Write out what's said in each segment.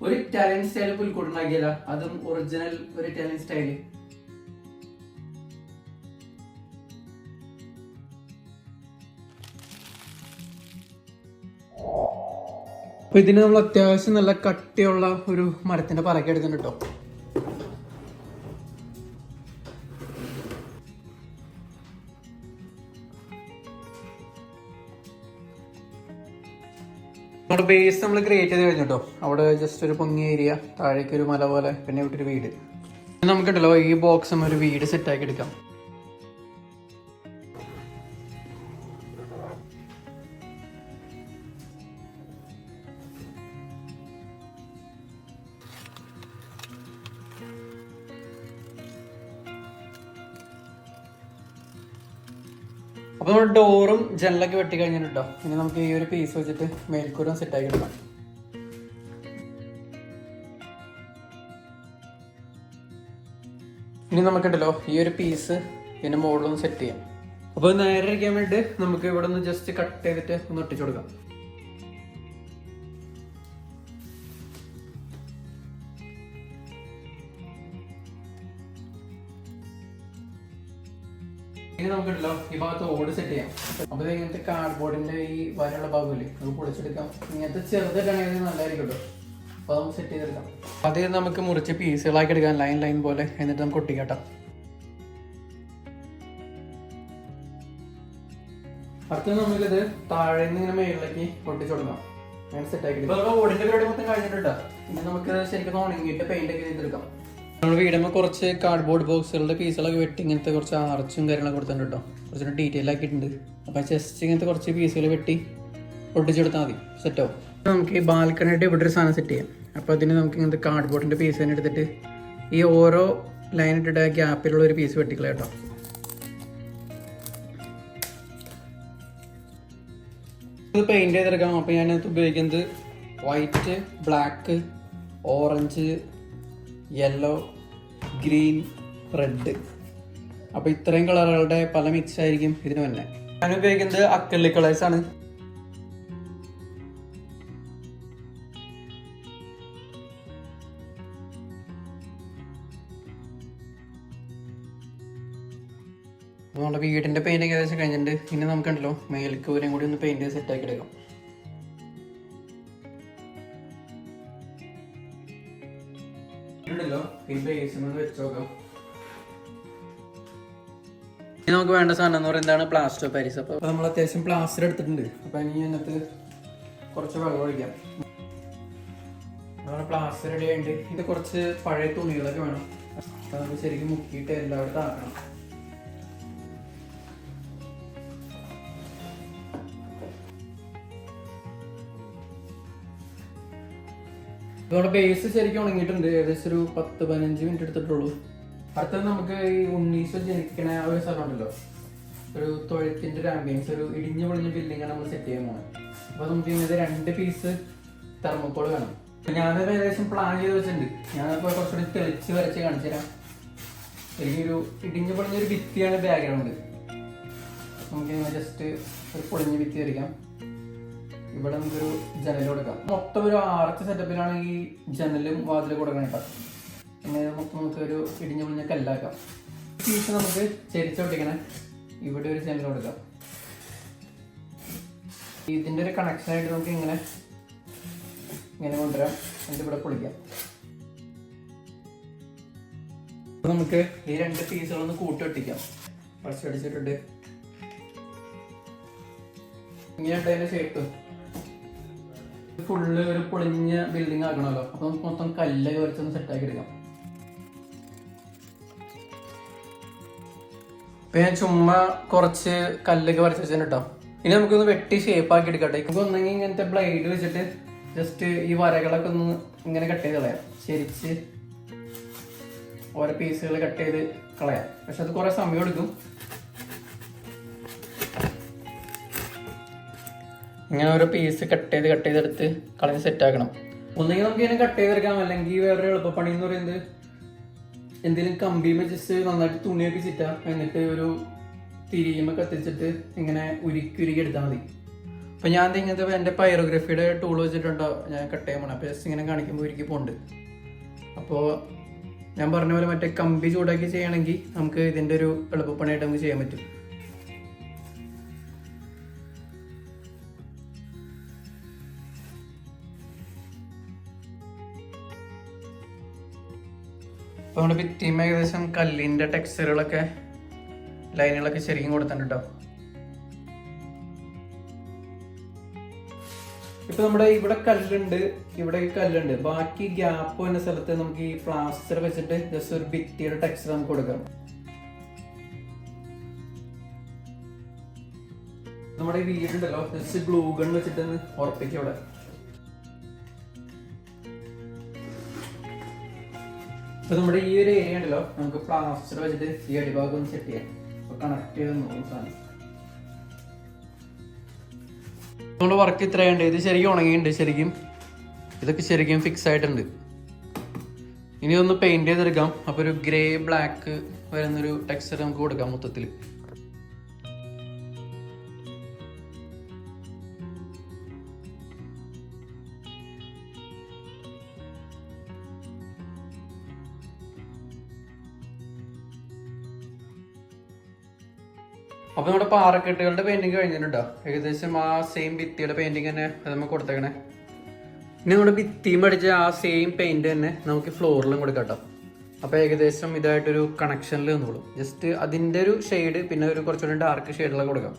ഒരു Italian style പുൽക്കൂട് ഉണ്ടാക്കിയല്ല, അതും ഒറിജിനൽ ഒരു ഇറ്റാലിയൻ സ്റ്റൈല്. അപ്പൊ ഇതിന് നമ്മൾ അത്യാവശ്യം നല്ല കട്ടിയുള്ള ഒരു മരത്തിന്റെ പറക്ക എടുക്കുന്നുണ്ട് കേട്ടോ. നമ്മുടെ ബേസ് നമ്മൾ ക്രിയേറ്റ് ചെയ്ത് കഴിഞ്ഞു കേട്ടോ. അവിടെ ജസ്റ്റ് ഒരു പൊങ്ങിയ ഏരിയ, താഴേക്ക് ഒരു മല പോലെ, പിന്നെ ഇവിടെ ഒരു വീട്. നമുക്കുണ്ടല്ലോ ഈ ബോക്സ് ഒരു വീട് സെറ്റ് ആക്കി എടുക്കാം. അപ്പൊ നമ്മൾ ഡോറും ജനലൊക്കെ വെട്ടി കഴിഞ്ഞിട്ടോ. ഇനി നമുക്ക് ഈ ഒരു പീസ് വെച്ചിട്ട് മേൽക്കൂരം സെറ്റ് ആക്കി എടുക്കാം. ഇനി നമുക്കുണ്ടല്ലോ ഈ ഒരു പീസ് ഇതിന്റെ മുകളിലൊന്ന് സെറ്റ് ചെയ്യാം. അപ്പൊ നേരെ ഇരിക്കാൻ വേണ്ടി നമുക്ക് ഇവിടെ ഒന്ന് ജസ്റ്റ് കട്ട് ചെയ്തിട്ട് ഒന്ന് ഒട്ടിച്ചു കൊടുക്കാം. ഇനി നമുക്കുണ്ടല്ലോ ഈ ഭാഗത്ത് ഓട് സെറ്റ് ചെയ്യാം. അപ്പൊ ഇങ്ങനത്തെ കാർഡ്ബോർഡിന്റെ ഈ വരയുള്ള ഭാഗമില്ലേ, നമുക്ക് പൊളിച്ചെടുക്കാം. ഇങ്ങനത്തെ ചെറുതൊക്കെയാണെങ്കിൽ നല്ലതായിരിക്കും കേട്ടോ. അപ്പൊ നമുക്ക് സെറ്റ് ചെയ്തെടുക്കാം. അത് നമുക്ക് മുറിച്ച് പീസുകളാക്കി എടുക്കാം, ലൈൻ ലൈൻ പോലെ. എന്നിട്ട് നമുക്ക് ഒട്ടിക്കാട്ടോ. അടുത്ത നമുക്കിത് താഴെ നിന്ന് ഇങ്ങനെ മേളിലേക്ക് ഒട്ടിച്ചു കൊടുക്കാം. അങ്ങനെ സെറ്റ് ആക്കി എടുക്കാം. ഓടിന്റെ പരിപാടി മൊത്തം കഴിഞ്ഞിട്ടുണ്ടോ. ഇനി നമുക്ക് ശരിക്കും ഉണങ്ങിയിട്ട് പെയിന്റ് ഒക്കെ ചെയ്തെടുക്കാം. നമ്മൾ വീടുമ്പോൾ കുറച്ച് കാർഡ്ബോർഡ് ബോക്സുകളുടെ പീസുകളൊക്കെ വെട്ടി ഇങ്ങനത്തെ കുറച്ച് ആർച്ചും കാര്യങ്ങളൊക്കെ കൊടുത്തിട്ടുണ്ട് കേട്ടോ. കുറച്ചൊരു ഡീറ്റെയിൽ ആക്കിയിട്ടുണ്ട്. അപ്പം ജസ്റ്റ് ഇങ്ങനത്തെ കുറച്ച് പീസുകൾ വെട്ടി ഒട്ടിച്ചെടുത്താൽ മതി, സെറ്റാവും. നമുക്ക് ഈ ബാൽക്കണിയുടെ ഇവിടെ ഒരു സാധനം സെറ്റ് ചെയ്യാം. അപ്പോൾ അതിന് നമുക്ക് ഇങ്ങനത്തെ കാർഡ്ബോർഡിൻ്റെ പീസ് തന്നെ എടുത്തിട്ട് ഈ ഓരോ ലൈൻ ഇട്ടിട്ട് ഗ്യാപ്പിലുള്ള ഒരു പീസ് വെട്ടിക്കളയാം കേട്ടോ. ഇത് പെയിൻറ് ചെയ്തെടുക്കാം. അപ്പോൾ ഞാനത് ഉപയോഗിക്കുന്നത് white, black, orange, yellow, green, red. അപ്പോൾ ഇത്രയും കളറുകളുടെ പല മിക്സ് ആയിരിക്കും ഇതിന് തന്നെ. ഞാൻ ഉപയോഗിക്കുന്നത് അക്രിലിക് കളേഴ്സ് ആണ്. നമ്മുടെ വീടിന്റെ പെയിന്റിങ് ഏകദേശം കഴിഞ്ഞിട്ടുണ്ട്. ഇനി നമുക്കുണ്ടല്ലോ മേൽക്കൂരയും കൂടി ഒന്ന് പെയിന്റ് സെറ്റ് ആക്കി എടുക്കാം. നമുക്ക് വേണ്ട സാധനം എന്ന് പറയുന്നതാണ് പ്ലാസ്റ്റർ ഓഫ് പാരീസ്. അപ്പൊ നമ്മൾ അത്യാവശ്യം പ്ലാസ്റ്റർ എടുത്തിട്ടുണ്ട്. അപ്പൊ ഇനി അതിനകത്ത് കുറച്ച് വെള്ളം ഒഴിക്കാം. നമ്മൾ പ്ലാസ്റ്റർ റെഡി ആയിട്ട് ഇത് കുറച്ച് പഴയ തുണികളൊക്കെ വേണം. അപ്പൊ നമുക്ക് ശരിക്കും മുക്കിയിട്ട് എല്ലായിടത്തും ആക്കണം. നമ്മുടെ ബേസ് ശരിക്കും ഉണങ്ങിയിട്ടുണ്ട്. ഏകദേശം ഒരു 10-15 മിനിറ്റ് എടുത്തിട്ടുള്ളൂ. അടുത്തത് നമുക്ക് ഈ ഉണ്ണീസ് ജനിക്കണ ആ ഒരു സ്ഥലം ഉണ്ടല്ലോ, ഒരു തൊഴുത്തിന്റെ ഒരു ആംബിയൻസ്, ഒരു ഇടിഞ്ഞു പൊളിഞ്ഞ ബിൽഡിംഗാണ് നമ്മൾ സെറ്റ് ചെയ്യാൻ പോകുന്നത്. അപ്പൊ നമുക്ക് ഇങ്ങനത്തെ 2 പീസ് തെർമോക്കോൾ വേണം. ഞാനത് ഏകദേശം പ്ലാൻ ചെയ്ത് വെച്ചിട്ടുണ്ട്. ഞാനിപ്പോൾ കുറച്ചുകൂടി തെളിച്ച് വരച്ച് കാണിച്ചു തരാം. എനിക്കൊരു ഇടിഞ്ഞു പൊളിഞ്ഞൊരു ഭിത്തിയാണ് ബാക്ക്ഗ്രൗണ്ട്. നമുക്ക് ജസ്റ്റ് ഒരു പൊളിഞ്ഞ ഭിത്തി വരയ്ക്കാം. ഇവിടെ നമുക്കൊരു ജനൽ കൊടുക്കാം. മൊത്തം ഒരു ആർച്ച് സെറ്റപ്പിലാണ് ഈ ജനലും വാതിലും കൊടുക്കണം കേട്ടോ. പിന്നെ മൊത്തം നമുക്ക് ഒരു ഇടിഞ്ഞു പൊളിഞ്ഞ കല്ലാക്കാം. പീസ് നമുക്ക് ചെരിച്ചൊട്ടിക്കണേ. ഇവിടെ ഒരു ജനൽ കൊടുക്കാം. ഇതിൻ്റെ ഒരു കണക്ഷനായിട്ട് നമുക്ക് ഇങ്ങനെ കൊണ്ടുവരാം. എന്നിട്ട് ഇവിടെ പൊളിക്കാം. അപ്പൊ നമുക്ക് ഈ 2 പീസുകളൊന്ന് കൂട്ടിയൊട്ടിക്കാം. പറിച്ചടിച്ചിട്ടുണ്ട് ഇങ്ങനെയായിട്ട് അതിൻ്റെ ഷേപ്പ്. ഫുള്ള് ഒരു പൊളിഞ്ഞ ബിൽഡിംഗ് ആക്കണമല്ലോ. അപ്പൊ നമുക്ക് മൊത്തം കല്ലൊക്കെ വരച്ചൊന്ന് സെറ്റാക്കി എടുക്കാം. ഇപ്പൊ ഞാൻ ചുമ്മാ കുറച്ച് കല്ലൊക്കെ വരച്ച് വെച്ചിട്ടുണ്ട് കേട്ടോ. ഇനി നമുക്കൊന്ന് വെട്ടി ഷേപ്പ് ആക്കി എടുക്കട്ടെ. ഇപ്പൊ ഒന്നെങ്കിൽ ഇങ്ങനത്തെ ബ്ലേഡ് വെച്ചിട്ട് ജസ്റ്റ് ഈ വരകളൊക്കെ ഒന്ന് ഇങ്ങനെ കട്ട് ചെയ്ത് കളയാം. ശരിച്ച് ഓരോ പീസുകൾ കട്ട് ചെയ്ത് കളയാം. പക്ഷെ അത് കുറെ സമയം എടുക്കും. ഇങ്ങനെ ഓരോ പീസ് കട്ട് ചെയ്തെടുത്ത് കളഞ്ഞ് സെറ്റ് ആക്കണം. ഒന്നെങ്കിൽ നമുക്ക് ഇങ്ങനെ കട്ട് ചെയ്തെടുക്കാം, അല്ലെങ്കിൽ വേറൊരു എളുപ്പപ്പണി എന്ന് പറയുന്നത് എന്തെങ്കിലും കമ്പിയുമേ ജസ്റ്റ് നന്നായിട്ട് തുണിയൊക്കെ ചിറ്റാം. എന്നിട്ട് ഒരു തിരിയുമ്പോൾ കത്തിച്ചിട്ട് ഇങ്ങനെ ഉരുക്കി എടുത്താൽ മതി. അപ്പോൾ ഞാൻ ഇങ്ങനത്തെ എൻ്റെ പൈറോഗ്രഫിയുടെ ടൂൾ വെച്ചിട്ടുണ്ടോ ഞാൻ കട്ട് ചെയ്യാൻ പോകണം. അപ്പോൾ ജസ്റ്റ് ഇങ്ങനെ കാണിക്കുമ്പോൾ ഒരിക്കൽ പോകുന്നുണ്ട്. അപ്പോൾ ഞാൻ പറഞ്ഞ പോലെ മറ്റേ കമ്പി ചൂടാക്കി ചെയ്യണമെങ്കിൽ നമുക്ക് ഇതിൻ്റെ ഒരു എളുപ്പപ്പണിയായിട്ട് നമുക്ക് ചെയ്യാൻ പറ്റും. അപ്പോൾ നമ്മുടെ ഭിത്തിയും ഏകദേശം കല്ലിൻ്റെ ടെക്സ്ചറുകളൊക്കെ ലൈനുകളൊക്കെ ശരിക്കും കൊടുത്തിട്ടുണ്ടോ. ഇപ്പൊ നമ്മുടെ ഇവിടെ കല്ലുണ്ട്, ഇവിടെ കല്ലുണ്ട്, ബാക്കി ഗ്യാപ്പ് വരുന്ന സ്ഥലത്ത് നമുക്ക് ഈ പ്ലാസ്റ്റർ വെച്ചിട്ട് ജസ്റ്റ് ഒരു ഭിത്തിയുടെ ടെക്സ്ചർ നമുക്ക് കൊടുക്കാം. നമ്മുടെ ഈ വീടുണ്ടല്ലോ ജസ്റ്റ് ഗ്ലൂ ഗൺ വെച്ചിട്ട് ഉറപ്പിക്കും ഇവിടെ. ഇപ്പൊ നമ്മുടെ ഈ ഒരു ഏരിയ ഉണ്ടല്ലോ നമുക്ക് പ്ലാസ്റ്റർ വെച്ചിട്ട് ഈ അടിഭാഗം ഒന്ന് സെറ്റ് ചെയ്യാം. കണക്ട് ചെയ്ത് നോക്കും സാധനം. നമ്മുടെ വർക്ക് ഇത്രയുണ്ട്. ഇത് ശരിക്കും ഉണങ്ങിയിട്ടുണ്ട്. ശരിക്കും ഇതൊക്കെ ശരിക്കും ഫിക്സ് ആയിട്ടുണ്ട്. ഇനി ഒന്ന് പെയിന്റ് ചെയ്തെടുക്കാം. അപ്പോൾ ഒരു ഗ്രേ ബ്ലാക്ക് വരുന്നൊരു ടെക്സ്ചർ നമുക്ക് കൊടുക്കാം മൊത്തത്തിൽ. അപ്പോൾ നമ്മുടെ പാറക്കെട്ടുകളുടെ പെയിന്റിങ് കഴിഞ്ഞിട്ടുണ്ടോ. ഏകദേശം ആ സെയിം ഭിത്തിയുടെ പെയിന്റിങ് തന്നെ അത് നമുക്ക് കൊടുത്തേക്കണേ. ഇനി നമ്മുടെ ഭിത്തിയും അടിച്ച ആ സെയിം പെയിന്റ് തന്നെ നമുക്ക് ഫ്ലോറിലും കൊടുക്കാം കേട്ടോ. അപ്പോൾ ഏകദേശം ഇതായിട്ടൊരു കണക്ഷനിൽ വന്നോളും. ജസ്റ്റ് അതിൻ്റെ ഒരു ഷെയ്ഡ് പിന്നെ ഒരു കുറച്ചുകൂടി ഡാർക്ക് ഷെയ്ഡുകളൊക്കെ കൊടുക്കാം.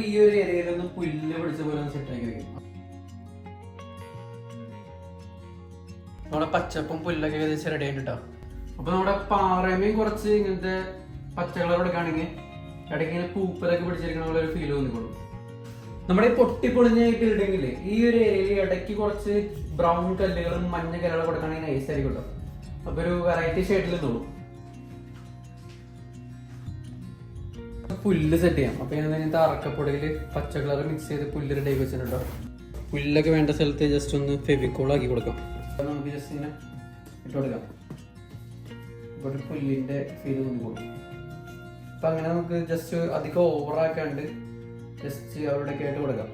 ഈ ഒരു ഏരിയയിലൊന്ന് പുല്ല് പിടിച്ച പോലെ സെറ്റ് ആക്കി വയ്ക്കും. നമ്മുടെ പച്ചപ്പും പുല്ലൊക്കെ ഏകദേശം റെഡി ആയിട്ട് കേട്ടോ. അപ്പോൾ നമ്മുടെ പാറമേയും കുറച്ച് ഇങ്ങനത്തെ പച്ച കളർ കൊടുക്കുകയാണെങ്കിൽ ഇടയ്ക്ക് ഇങ്ങനെ പൂപ്പലൊക്കെ പിടിച്ചിരിക്കണ പോലെ ഒരു ഫീൽ തോന്നിക്കോളും. നമ്മുടെ ഈ പൊട്ടിപ്പൊളിഞ്ഞ ബിൽഡിങ്ങില് ഈ ഒരു ഏരിയയിൽ ഇടയ്ക്ക് കുറച്ച് ബ്രൗൺ കല്ലുകളും മഞ്ഞ കല്ലുകളും കൊടുക്കുകയാണെങ്കിൽ നൈസ് ആയിരിക്കും കേട്ടോ. അപ്പൊ ഒരു വെറൈറ്റി ഷെയ്ഡിൽ തോന്നും. പുല്ല് സെറ്റ് ചെയ്യാം. അപ്പൊ ഞാൻ ഇങ്ങനത്തെ അറക്കപ്പൊടിയിൽ പച്ച കളർ മിക്സ് ചെയ്ത് പുല്ല് റെഡി വെച്ചിട്ടുണ്ടോ. പുല്ലൊക്കെ വേണ്ട സ്ഥലത്ത് ജസ്റ്റ് ഒന്ന് ഫെവിക്കോൾ ആക്കി കൊടുക്കാം. അപ്പൊ നമുക്ക് ജസ്റ്റ് ഇങ്ങനെ ഇട്ട് കൊടുക്കാം. അപ്പൊ ഒരു പുല്ലിന്റെ ഫീൽ തോന്നിക്കോളും. അപ്പൊ അങ്ങനെ നമുക്ക് ജസ്റ്റ് അധികം ഓവറാക്കാണ്ട് ജസ്റ്റ് അവിടെയൊക്കെ ആയിട്ട് കൊടുക്കാം.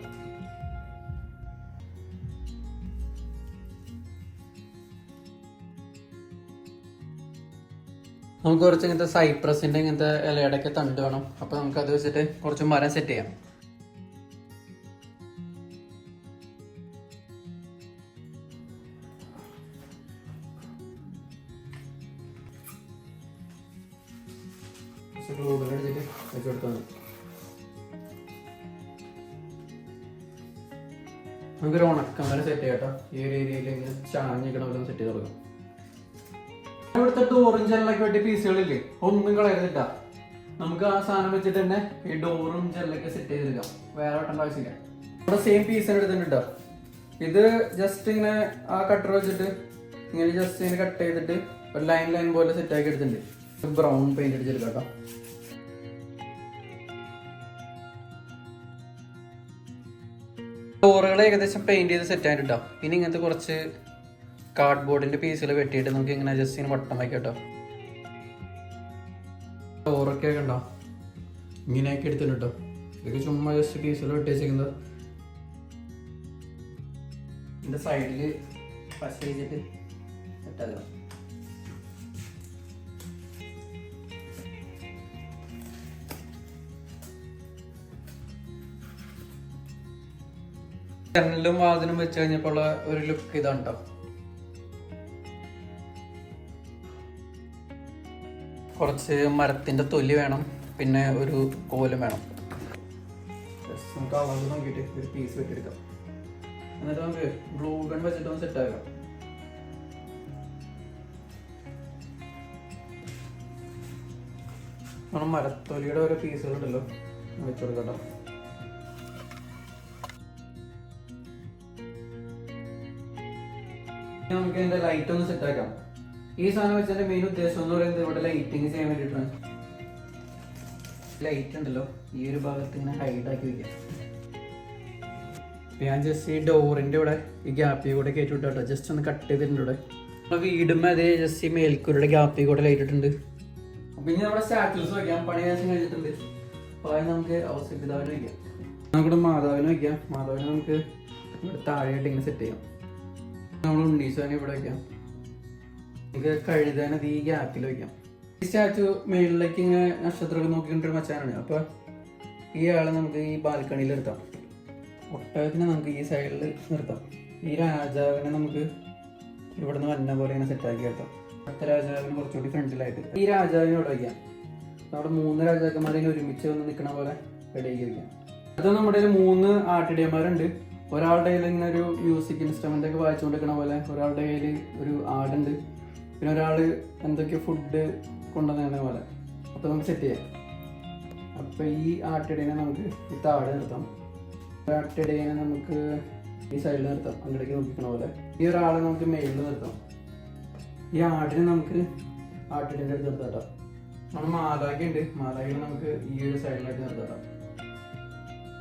നമുക്ക് കുറച്ച് ഇങ്ങനത്തെ സൈപ്രസിന്റെ ഇങ്ങനത്തെ ഇലയുടെയൊക്കെ തണ്ട് വേണം. അപ്പൊ നമുക്ക് അത് വെച്ചിട്ട് കുറച്ച് മരം സെറ്റ് ചെയ്യാം. നമുക്കൊരു ഉണക്കം വരെ സെറ്റ് ചെയ്യാട്ടോ. ഈ ഒരു ഏരിയയിൽ ഇങ്ങനെ ചാഞ്ഞിക്കണ പോലെ സെറ്റ് ചെയ്ത് കൊടുക്കാം. ഇവിടുത്തെ ഡോറും ജനലൊക്കെ വെട്ടി പീസുകളില്ലേ ഒന്നും കളയരുതിട്ടാ. നമുക്ക് ആ സാധനം വെച്ചിട്ട് തന്നെ ഈ ഡോറും ജനലൊക്കെ സെറ്റ് ചെയ്തെടുക്കാം. വേറെ വെട്ടേണ്ട ആവശ്യമില്ല. നമ്മുടെ സെയിം പീസിന് എടുത്തിട്ടുണ്ടോ. ഇത് ജസ്റ്റ് ഇങ്ങനെ ആ കട്ടർ വെച്ചിട്ട് ഇങ്ങനെ ജസ്റ്റ് ഇങ്ങനെ കട്ട് ചെയ്തിട്ട് ഒരു ലൈൻ പോലെ സെറ്റ് ആക്കി എടുത്തിട്ടുണ്ട്. ബ്രൗൺ പെയിന്റ് അടിച്ചെടുക്കാം കേട്ടോ. ഡോറുകൾ ഏകദേശം പെയിന്റ് ചെയ്ത് സെറ്റ് ആയിട്ടോ. ഇനി ഇങ്ങനത്തെ കുറച്ച് കാർഡ്ബോർഡിന്റെ പീസുകൾ വെട്ടിയിട്ട് നമുക്ക് ഇങ്ങനെ ജസ്റ്റ് ഇങ്ങനെ വട്ടം വയ്ക്കാം കേട്ടോ. ഡോറൊക്കെ ഉണ്ടോ ഇങ്ങനെയൊക്കെ എടുത്തിട്ടോ. ഇതൊക്കെ ചുമ്മാ ജസ്റ്റ് പീസുകൾ വെട്ടി വെച്ചിരിക്കുന്നത്. ഇതിന്റെ സൈഡിൽ പശ വെച്ചിട്ട് സെറ്റാക്കാം. ജനലും വാതിലും വെച്ച് കഴിഞ്ഞപ്പോൾ ഒരു ലുക്ക് ഇതാണ് കേട്ടോ. കുറച്ച് മരത്തിന്റെ തൊലി വേണം, പിന്നെ ഒരു കോലും വേണം. നമുക്ക് അളവ് നോക്കിയിട്ട് ഒരു പീസ് വെട്ടിയെടുക്കാം. എന്നിട്ട് നമുക്ക് ഗ്ലൂ ഗൺ വെച്ചിട്ട് ഒന്ന് സെറ്റ് ആക്കാം. നമ്മൾ മരത്തൊലിയുടെ ഓരോ പീസുകളുണ്ടല്ലോ വെച്ചുകൊടുക്കട്ടോ. നമുക്ക് ഇതിന്റെ ലൈറ്റ് ഒന്ന് സെറ്റ് ആക്കാം. ഈ സാധനം വെച്ചതിന്റെ മെയിൻ ഉദ്ദേശം എന്ന് പറയുന്നത് ഇവിടെ ലൈറ്റിങ് ചെയ്യാൻ വേണ്ടിയിട്ടാണ്. ലൈറ്റ് ഉണ്ടല്ലോ ഈ ഒരു ഭാഗത്ത് ഇങ്ങനെ ഹൈഡ് ആക്കി വെക്കാം. ഞാൻ ജസ്റ്റ് ഈ ഡോറിന്റെ ഇവിടെ ഈ ഗ്യാപ്പിൽ കൂടെ കയറ്റി വിട്ടോ. ജസ്റ്റ് ഒന്ന് കട്ട് ചെയ്തിട്ടുണ്ട് ഇവിടെ. നമ്മുടെ വീടും അതേ ജസ്റ്റ് ഈ മേൽക്കൂരുടെ ഗ്യാപ്പിൽ കൂടെ ലൈറ്റ് ഇട്ടുണ്ട്. അപ്പൊ ഇനി നമ്മുടെ സ്റ്റാറ്റിൽസ് വയ്ക്കാം. പണി ദിവസം കഴിഞ്ഞിട്ടുണ്ട്. അപ്പൊ നമുക്ക് ഔസേപ്പിതാവിന് വയ്ക്കാം. നമുക്കിവിടെ മാതാവിനെ വയ്ക്കാം. മാതാവിനെ നമുക്ക് ഇവിടെ താഴെയായിട്ട് ഇങ്ങനെ സെറ്റ് ചെയ്യാം. നമ്മൾ ഉണ്ണീശോനെ ഇവിടെ വയ്ക്കാം. നമുക്ക് കഴുതാനത് ഈ ഗ്യാപ്പിൽ വയ്ക്കാം. ഈ സ്റ്റാച്ചു മേളിലേക്ക് ഇങ്ങനെ നക്ഷത്രമൊക്കെ നോക്കിക്കൊണ്ടൊരു മച്ചാനാണ്. അപ്പൊ ഈ ആളെ നമുക്ക് ഈ ബാൽക്കണിയിൽ നിർത്താം. ഒട്ടകത്തിനെ നമുക്ക് ഈ സൈഡിൽ നിർത്താം. ഈ രാജാവിനെ നമുക്ക് ഇവിടുന്ന് വന്ന പോലെ ഇങ്ങനെ സെറ്റാക്കി നിർത്താം. അടുത്ത രാജാവിന് കുറച്ചുകൂടി ഫ്രണ്ടിലായിട്ട് ഈ രാജാവിനെ ഇവിടെ വയ്ക്കാം. നമ്മുടെ 3 രാജാക്കന്മാരെ ഒരുമിച്ച് വന്ന് നിൽക്കണ പോലെ റെഡിയാക്കി വയ്ക്കാം. അത് നമ്മുടെ 3 ആട്ടിടയന്മാരുണ്ട്. ഒരാളുടെ കയ്യിൽ ഇങ്ങനെ ഒരു മ്യൂസിക് ഇൻസ്ട്രുമെന്റ് ഒക്കെ വായിച്ചുകൊണ്ടിരിക്കണ പോലെ, ഒരാളുടെ കയ്യിൽ ഒരു ആടുണ്ട്, പിന്നെ ഒരാള് എന്തൊക്കെയോ ഫുഡ് കൊണ്ടുവന്ന പോലെ. അപ്പൊ നമുക്ക് സെറ്റ് ചെയ്യാം. അപ്പൊ ഈ ആട്ടിടയനെ നമുക്ക് ഈ താഴെ നിർത്താം. ആട്ടിടയനെ നമുക്ക് ഈ സൈഡിൽ നിർത്താം, അങ്ങോട്ടേക്ക് നോക്കിക്കണ പോലെ. ഈ ഒരാളെ നമുക്ക് മേളിൽ നിർത്താം. ഈ ആടിനെ നമുക്ക് ആട്ടിടേൻ്റെ അടുത്ത് നിർത്താം. നമ്മൾ മാലാഖ ഉണ്ട്, മാലാഖിനെ നമുക്ക് ഈ ഒരു സൈഡിലായിട്ട് നിർത്താം.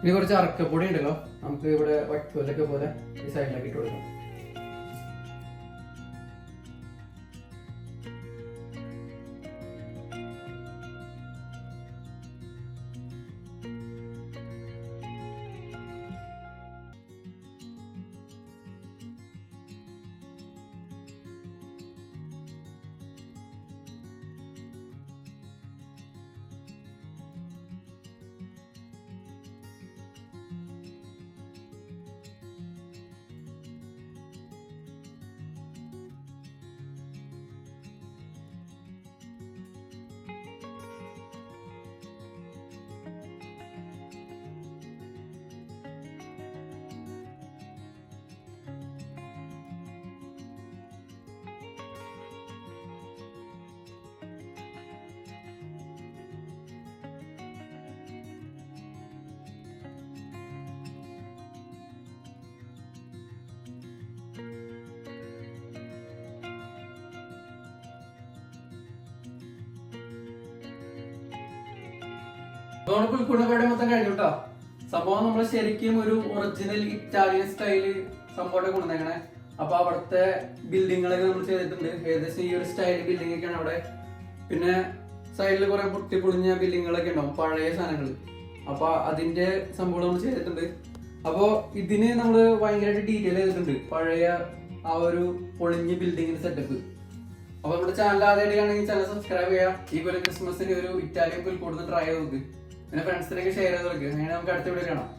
ഇനി കുറച്ച് അറക്കപ്പൊടി ഉണ്ടല്ലോ, നമുക്ക് ഇവിടെ വൈക്കോലൊക്കെ പോലെ ഈ സൈഡിലേക്ക് ഇട്ട് കൊടുക്കാം. പുൽക്കൂടപ്പേടെ മൊത്തം കഴിഞ്ഞു കേട്ടോ. സംഭവം നമ്മൾ ശരിക്കും ഒരു ഒറിജിനൽ ഇറ്റാലിയൻ സ്റ്റൈല് സംഭവം കൊണ്ടുവന്നേക്കണേ. അപ്പൊ അവിടുത്തെ ബിൽഡിങ്ങുകളൊക്കെ നമ്മൾ ചെയ്തിട്ടുണ്ട്. ഏകദേശം ഈ ഒരു സ്റ്റൈൽ ബിൽഡിംഗ് ഒക്കെയാണ് അവിടെ. പിന്നെ സൈഡിൽ കുറെ പൊട്ടിപ്പൊളിഞ്ഞ ബിൽഡിങ്ങുകളൊക്കെ ഉണ്ടാവും, പഴയ സാധനങ്ങൾ. അപ്പൊ അതിന്റെ സംഭവം നമ്മൾ ചെയ്തിട്ടുണ്ട്. അപ്പൊ ഇതിന് നമ്മൾ ഭയങ്കരമായിട്ട് ഡീറ്റെയിൽ ചെയ്തിട്ടുണ്ട്, പഴയ ആ ഒരു പൊളിഞ്ഞ ബിൽഡിങ്ങിന്റെ സെറ്റപ്പ്. അപ്പൊ നമ്മുടെ ചാനൽ ആദ്യമായിട്ടാണെങ്കിൽ ചാനൽ സബ്സ്ക്രൈബ് ചെയ്യാം. ഈ പോലെ ക്രിസ്മസിന് ഒരു ഇറ്റാലിയൻ പുൽക്കൂടുന്ന ട്രൈ ചെയ്ത് നോക്ക്. പിന്നെ ഫ്രണ്ട്സിനൊക്കെ ഷെയർ ചെയ്ത് നോക്ക്. അങ്ങനെ നമുക്ക് അടുത്ത വീഡിയോ കാണാം.